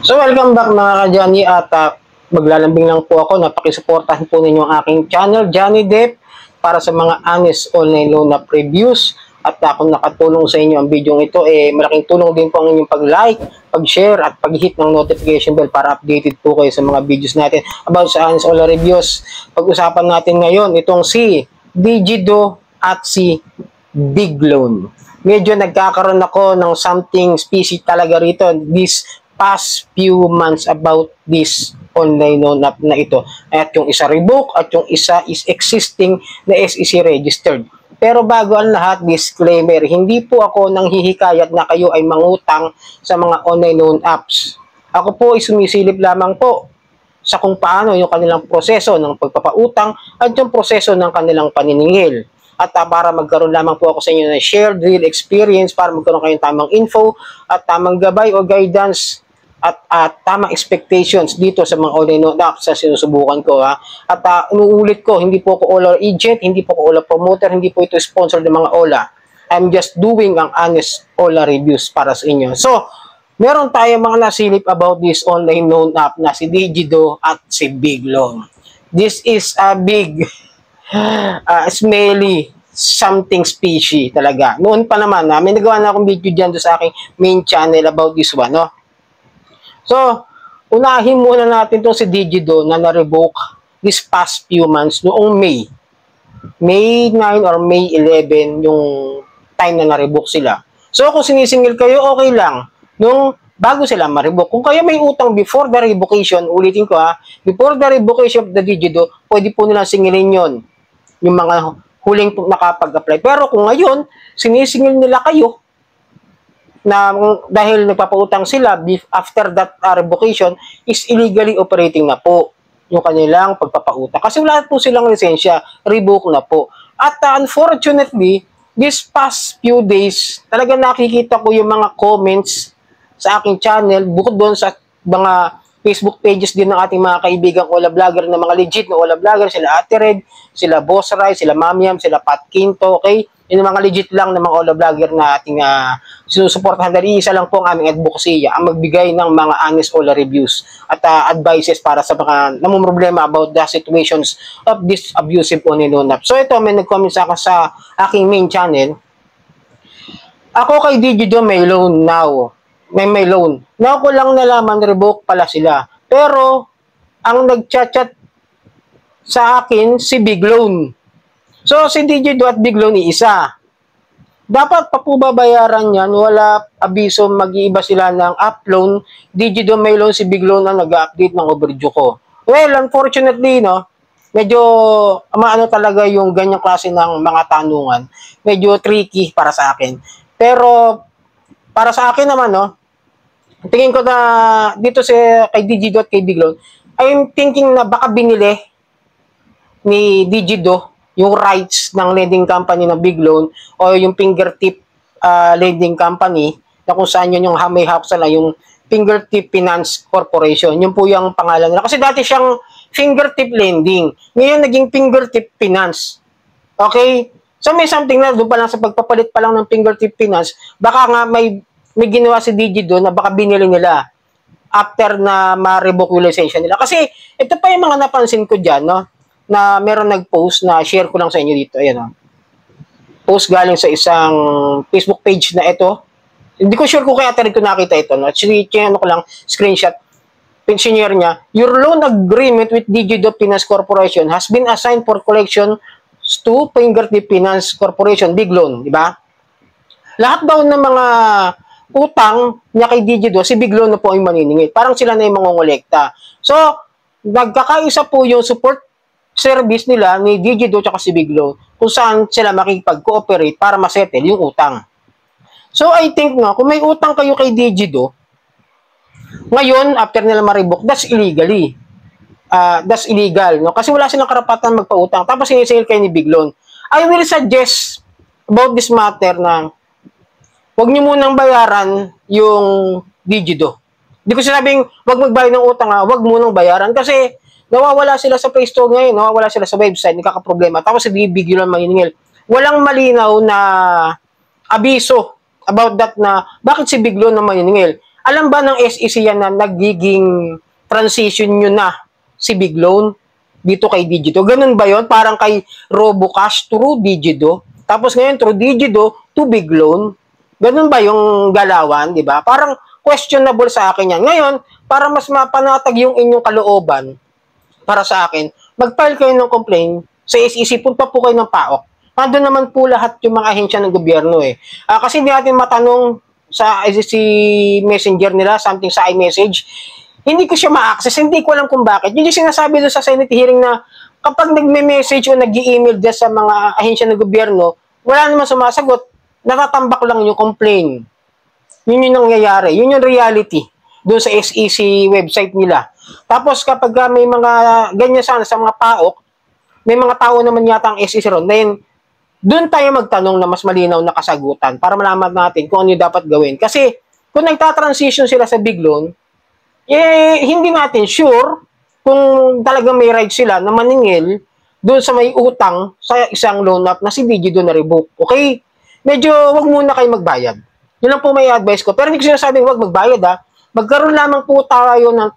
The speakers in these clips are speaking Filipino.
So welcome back mga ka-Johnny at maglalambing lang po ako na pakisuportahan po ninyo ang aking channel, Johnny Depp, para sa mga honest online loan app reviews. At kung nakatulong sa inyo ang video ito, malaking tulong din po ang inyong pag-like, pag-share at pag-hit ng notification bell para updated po kayo sa mga videos natin about sa honest online reviews. Pag-usapan natin ngayon itong si Digido at si Bigloan. Medyo nagkakaroon ako ng something species talaga rito this past few months about this online loan app na ito. At yung isa revoke at yung isa is existing na SEC registered. Pero bago ang lahat, disclaimer, hindi po ako nanghihikayat na kayo ay mangutang sa mga online loan apps. Ako po ay sumisilip lamang po sa kung paano yung kanilang proseso ng pagpapautang at yung proseso ng kanilang paniningil. At para magkaroon lamang po ako sa inyo ng shared real experience para magkaroon kayong tamang info at tamang gabay o guidance at tamang expectations dito sa mga online loan apps sa sinusubukan ko. At inuulit ko, hindi po ako OLA agent, hindi po ako OLA promoter, hindi po ito sponsor ng mga OLA. I'm just doing ang honest OLA reviews para sa inyo. So, meron tayong mga nasilip about this online loan app na si Digido at si Bigloan. This is a big, smelly, something species talaga. Noon pa naman, may nagawa na akong video dyan sa aking main channel about this one, no? So, unahin muna natin itong si Digido na na-revoke this past few months noong May. May 9 or May 11 yung time na na-revoke sila. So, kung sinisingil kayo, okay lang. Nung bago sila ma-revoke. Kung kayo may utang before the revocation, ulitin ko before the revocation of the Digido, pwede po nilang singilin yon yung mga huling nakapag-apply. Pero kung ngayon, sinisingil nila kayo, na dahil nagpapautang sila after that revocation is illegally operating na po yung kanilang pagpapautang. Kasi wala po silang lisensya, revoke na po. At unfortunately, this past few days, talaga nakikita ko yung mga comments sa aking channel, bukod doon sa mga Facebook pages din ng ating mga kaibigang OLA vlogger na mga legit na OLA vlogger, sila Ate Red, sila Boss Rai, sila Mamiam, sila Pat Quinto, okay? Yung mga legit lang na mga OLA vlogger na ating sinusuportahan dahil isa lang po ang aming advocacy, ang magbigay ng mga honest OLA reviews at advices para sa mga namumroblema about the situations of this abusive online loan app. So ito, may nag-comment sa akin sa aking main channel. Ako kay Digido may loan now. May loan. Now ko lang nalaman, revoke pala sila. Pero, ang nag-chat sa akin, si Bigloan. So, si Digido at Bigloan isa. Dapat pa po babayaran yan, wala abiso, mag-iiba sila ng app loan. Digido may loan, si Bigloan ang nag-update ng overdue ko. Well, unfortunately, no, medyo maano talaga yung ganyang klase ng mga tanungan. Medyo tricky para sa akin. Pero, para sa akin naman, no, tingin ko na dito kay Digido at kay Bigloan, I'm thinking na baka binili ni Digido yung rights ng lending company ng Bigloan o yung fingertip lending company na kung saan yun yung may hawak sila, yung Fingertip Finance Corporation. Yun po yung pangalan nila. Kasi dati siyang fingertip lending. Ngayon naging fingertip finance. Okay? So may something na doon pa lang sa pagpapalit pa lang ng fingertip finance, baka nga may ginawa si Digido na baka binili nila after na ma-revoke yung lisensya nila. Kasi ito pa yung mga napansin ko dyan, no? Na meron nag-post na share ko lang sa inyo dito. Ayan, no? Post galing sa isang Facebook page na ito. Hindi ko sure kung kaya tarid ko nakita ito. No? Ano ko lang, screenshot. Pensioner niya, your loan agreement with Digido Finance Corporation has been assigned for collection to Fingertip Finance Corporation, Bigloan, di ba? Lahat daw ng mga utang niya kay Digido, si Bigloan na po yung maniningil. Parang sila na yung mangongolekta. So, nagkakaisa po yung support service nila ni Digido at si Bigloan kung saan sila makikipag-cooperate para masettle yung utang. So, I think nga, kung may utang kayo kay Digido, ngayon, after nila ma-revoke, that's illegally. That's illegal. No? Kasi wala silang karapatan magpautang. Tapos sinisingil kayo ni Bigloan. I will suggest about this matter na huwag nyo munang bayaran yung Digido. Hindi ko sinabing huwag magbayad ng utang, huwag munang bayaran kasi nawawala sila sa Play Store ngayon, nawawala sila sa website, nagkakaproblema. Tapos si Bigloan maniningil. Walang malinaw na abiso about that na bakit si Bigloan na maniningil. Alam ba ng SEC yan na nagiging transition nyo na si Big Loan dito kay Digido? Ganun ba yon? Parang kay Robocash through Digido. Tapos ngayon through Digido to Big Loan. Ganun ba yung galawan, di ba? Parang questionable sa akin yan. Ngayon, para mas mapanatag yung inyong kalooban, para sa akin, mag-file kayo ng complaint sa SEC, punta po kayo ng PAOK. Nandun naman po lahat yung mga ahensya ng gobyerno eh. Kasi hindi natin matanong sa SEC messenger nila, something sa iMessage, hindi ko siya ma-access, hindi ko alam kung bakit. Yun yung sinasabi doon sa Senate hearing na kapag nagme-message o nag-i-email dyan sa mga ahensya ng gobyerno, wala naman sumasagot, natatambak lang yung complaint. Yun yung nangyayari. Yun yung reality doon sa SEC website nila. Tapos kapag may mga ganyan sana sa mga PAOK, may mga tao naman yata ang SEC ron, then doon tayo magtanong na mas malinaw na kasagutan para malaman natin kung ano yung dapat gawin. Kasi kung nagta-transition sila sa Big Loan, hindi natin sure kung talagang may right sila na maningil doon sa may utang sa isang loan up na si Digido na revoke. Okay? Medyo wag muna kayo magbayad. Yun lang po may advice ko. Pero hindi ko sinasabing wag magbayad ha. Magkaroon lamang po tayo ng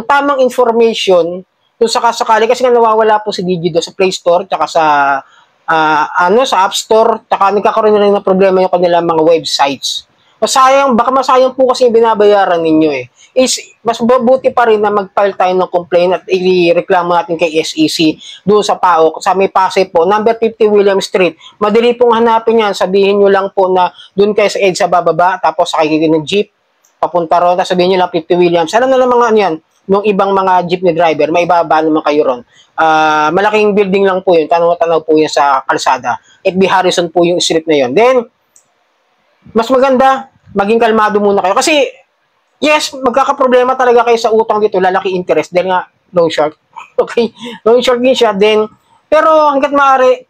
tamang information kung sakasakali kasi nga nawawala po si Digido sa Play Store tsaka sa sa App Store tsaka nagkakaroon na rin ng problema yung kanilang mga websites. Baka masayang po kasi yung binabayaran ninyo eh. Mas mabuti pa rin na mag-file tayo ng complaint at i-reklamo natin kay SEC doon sa PAOK, sa may Pasay po, number 50 William Street. Madali pong hanapin yan. Sabihin nyo lang po na doon kayo sa EDSA bababa, tapos sakay ng jeep, papunta ron, tapos sabihin nyo lang 50 Williams. Alam na lang mga ano yan, nung ibang mga jeepney driver, may ibaba naman kayo ron. Malaking building lang po yun, tanaw-tanaw po yun sa kalsada. FB Harrison po yung street na yun. Then, mas maganda, maging kalmado muna kayo. Kasi, yes, magkakaproblema talaga kayo sa utang dito, lalaki interest, dahil nga, loan short. Okay? Loan short din siya, then, pero hanggat maaari,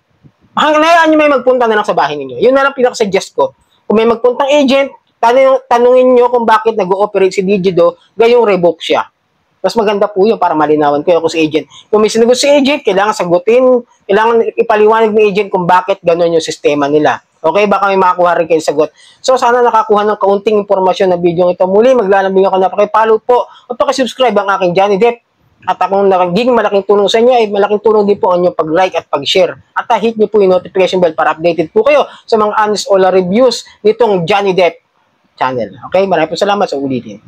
hayaan nyo may magpunta na lang sa bahay ninyo. Yun na lang pinaka-suggest ko. Kung may magpuntang agent, tanungin nyo kung bakit nag-ooperate si Digido, gayong revoke siya. Mas maganda po yun para malinawan kayo kung si agent. Kung may sinagot si agent, kailangan sagutin, kailangan ipaliwanag ng agent kung bakit gano'n yung sistema nila. Okay, baka may makakuha rin kayo sagot. So, sana nakakuha ng kaunting impormasyon na video ito. Muli, maglalambing ako na pakipalo po at pakisubscribe ang aking Johnny Depp. At akong naging malaking tulong sa inyo ay malaking tulong din po ang inyong pag-like at pag-share. At hit niyo po yung notification bell para updated po kayo sa mga honest ola reviews nitong Johnny Depp channel. Okay, maraming po salamat sa ulitin.